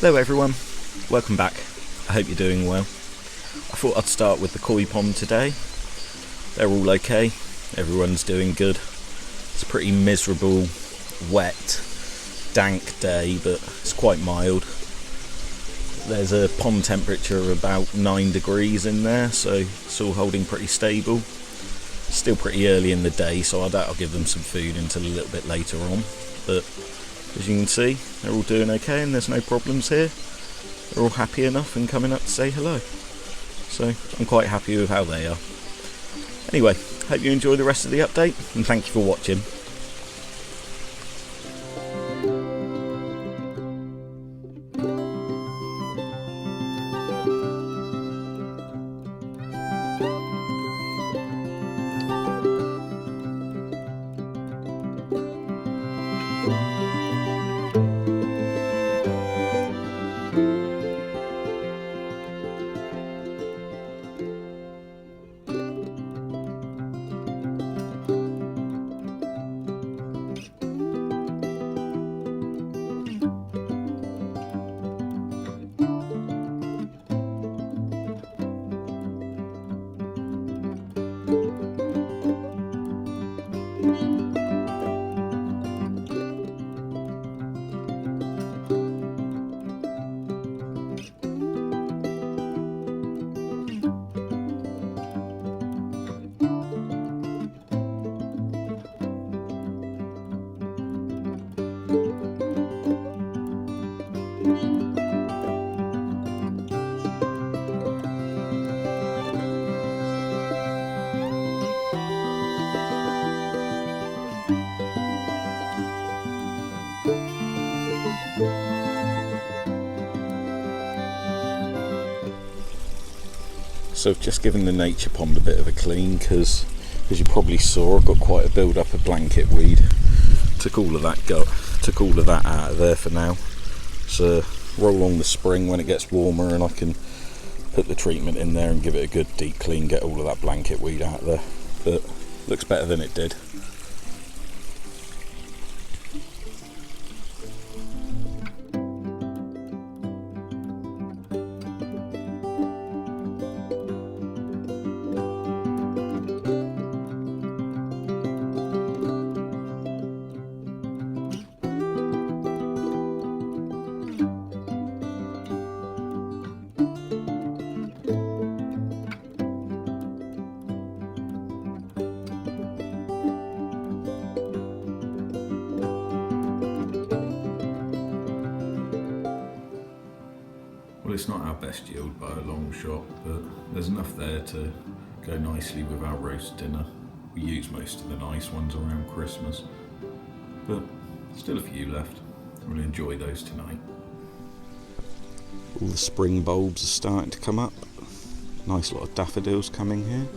Hello everyone, welcome back. I hope you're doing well. I thought I'd start with the koi pond today. They're all okay, everyone's doing good. It's a pretty miserable, wet, dank day, but it's quite mild. There's a pond temperature of about 9 degrees in there, so it's all holding pretty stable. Still pretty early in the day, so I doubt I'll give them some food until a little bit later on, but as you can see, they're all doing okay and there's no problems here. They're all happy enough and coming up to say hello. So I'm quite happy with how they are. Anyway, hope you enjoy the rest of the update and thank you for watching. So I've just given the nature pond a bit of a clean because, as you probably saw, I've got quite a build up of blanket weed. Took all of that out of there for now. So roll on the spring when it gets warmer and I can put the treatment in there and give it a good deep clean, get all of that blanket weed out of there. But looks better than it did. Well, it's not our best yield by a long shot, but there's enough there to go nicely with our roast dinner. We use most of the nice ones around Christmas, but still a few left. We'll enjoy those tonight. All the spring bulbs are starting to come up. Nice lot of daffodils coming here.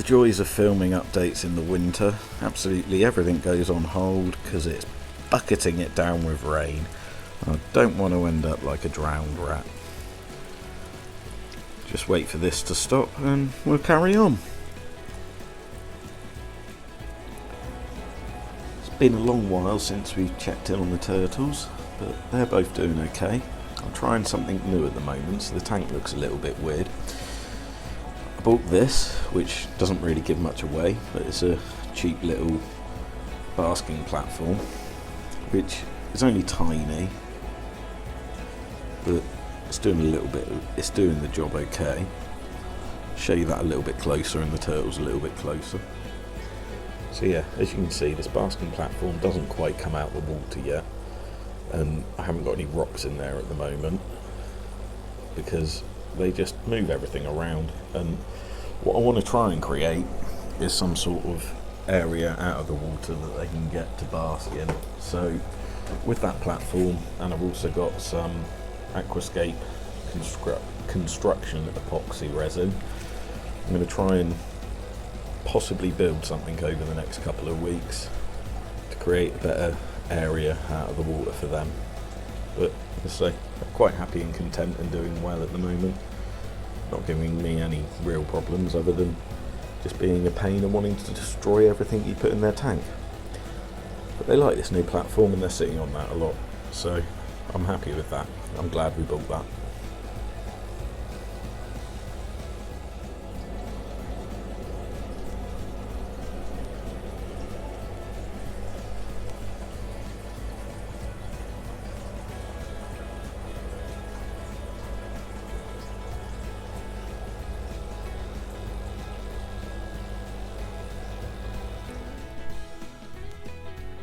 joys of filming updates in the winter. Absolutely everything goes on hold because it's bucketing it down with rain. I don't want to end up like a drowned rat. Just wait for this to stop and we'll carry on. It's been a long while since we've checked in on the turtles, but they're both doing okay. I'm trying something new at the moment, so the tank looks a little bit weird. I bought this, which doesn't really give much away, but it's a cheap little basking platform, which is only tiny, but it's doing the job okay. Show you that a little bit closer and the turtles a little bit closer. So yeah, as you can see, this basking platform doesn't quite come out the water yet, and I haven't got any rocks in there at the moment because they just move everything around, and what I want to try and create is some sort of area out of the water that they can get to bask in. So with that platform, and I've also got some aquascape construction epoxy resin, I'm going to try and possibly build something over the next couple of weeks to create a better area out of the water for them. But as I say, I'm quite happy and content and doing well at the moment. Not giving me any real problems other than just being a pain and wanting to destroy everything you put in their tank. But they like this new platform and they're sitting on that a lot, so I'm happy with that. I'm glad we built that.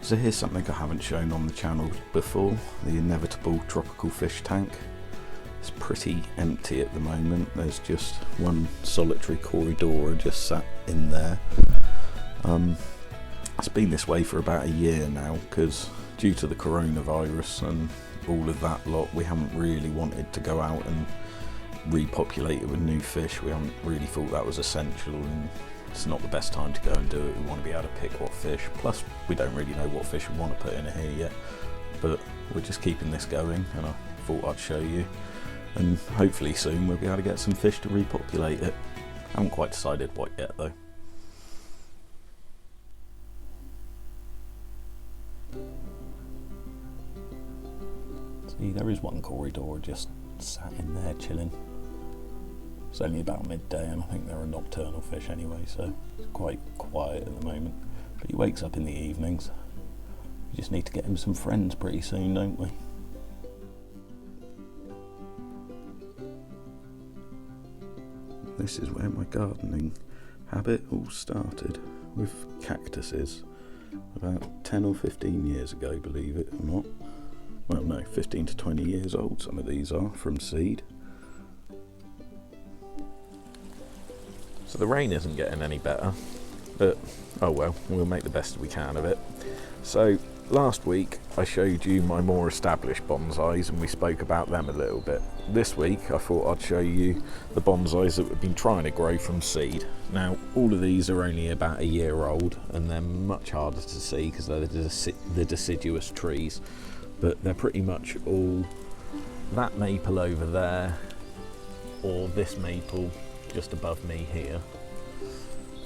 So here's something I haven't shown on the channel before, the inevitable tropical fish tank. It's pretty empty at the moment, there's just one solitary corridor just sat in there. It's been this way for about a year now because due to the coronavirus and all of that lot, we haven't really wanted to go out and repopulate it with new fish. We haven't really thought that was essential, and it's not the best time to go and do it. We want to be able to pick what fish, plus we don't really know what fish we want to put in here yet, but we're just keeping this going and I thought I'd show you, and hopefully soon we'll be able to get some fish to repopulate it. I haven't quite decided what yet though. See, there is one corridor just sat in there chilling. It's only about midday and I think they're a nocturnal fish anyway, so it's quite quiet at the moment. But he wakes up in the evenings. We just need to get him some friends pretty soon, don't we? This is where my gardening habit all started, with cactuses. About 10 or 15 years ago, believe it or not. Well no, 15 to 20 years old some of these are, from seed. So the rain isn't getting any better, but oh well, we'll make the best we can of it. So last week I showed you my more established bonsais and we spoke about them a little bit. This week I thought I'd show you the bonsais that we've been trying to grow from seed. Now all of these are only about a year old and they're much harder to see because they're the deciduous trees, but they're pretty much all that maple over there or this maple just above me here,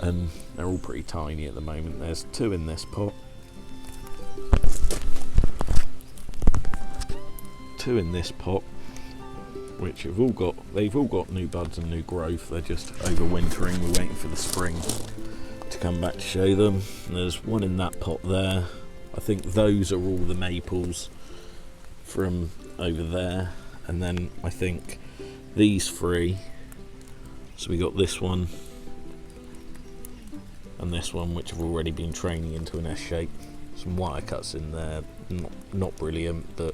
and they're all pretty tiny at the moment. There's two in this pot, two in this pot, which they've all got new buds and new growth. They're just overwintering. We're waiting for the spring to come back to show them. And there's one in that pot there. I think those are all the maples from over there, and then I think these three. So we got this one and this one, which have already been training into an S shape. Some wire cuts in there, not brilliant, but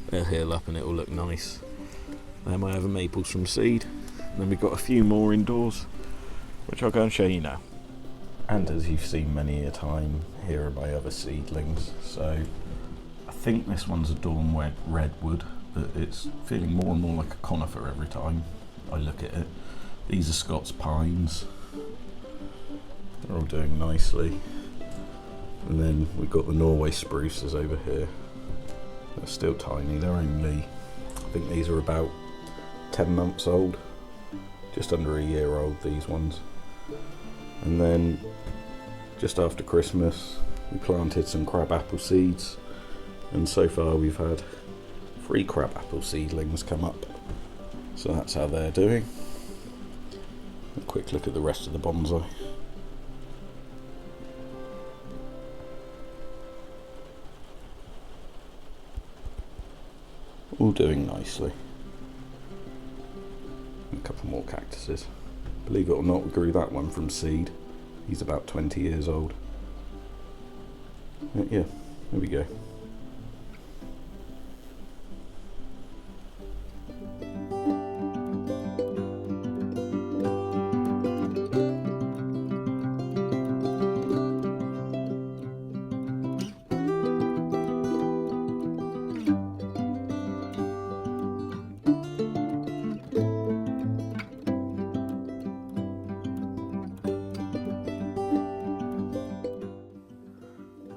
they'll heal up and it'll look nice. They're my other maples from seed. And then we've got a few more indoors, which I'll go and show you now. And as you've seen many a time, here are my other seedlings. So I think this one's a dawn redwood, but it's feeling more and more like a conifer every time I look at it. These are Scots pines. They're all doing nicely. And then we've got the Norway spruces over here. They're still tiny, they're only, I think these are about 10 months old. Just under a year old, these ones. And then just after Christmas we planted some crabapple seeds, and so far we've had 3 crabapple seedlings come up. So that's how they're doing. A quick look at the rest of the bonsai. All doing nicely. A couple more cactuses. Believe it or not, we grew that one from seed. He's about 20 years old. Yeah, there we go.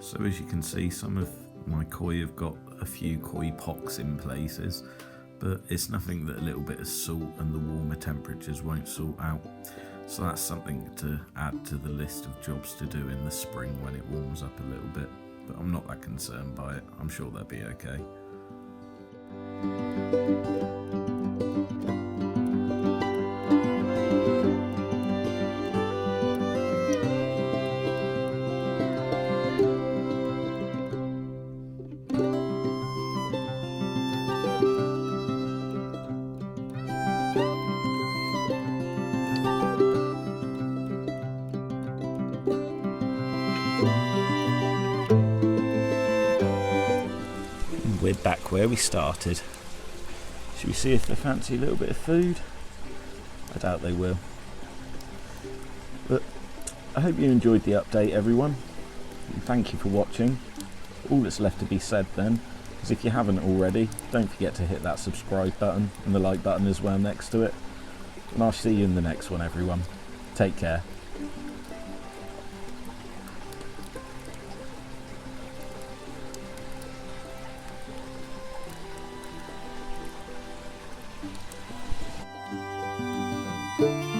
So as you can see, some of my koi have got a few koi pocks in places, but it's nothing that a little bit of salt and the warmer temperatures won't sort out. So that's something to add to the list of jobs to do in the spring when it warms up a little bit. But I'm not that concerned by it. I'm sure they'll be okay. We're back where we started. Should we see if they fancy a little bit of food? I doubt they will. But I hope you enjoyed the update, everyone. And thank you for watching. All that's left to be said then is, if you haven't already, don't forget to hit that subscribe button and the like button as well next to it. And I'll see you in the next one, everyone. Take care. Thank you.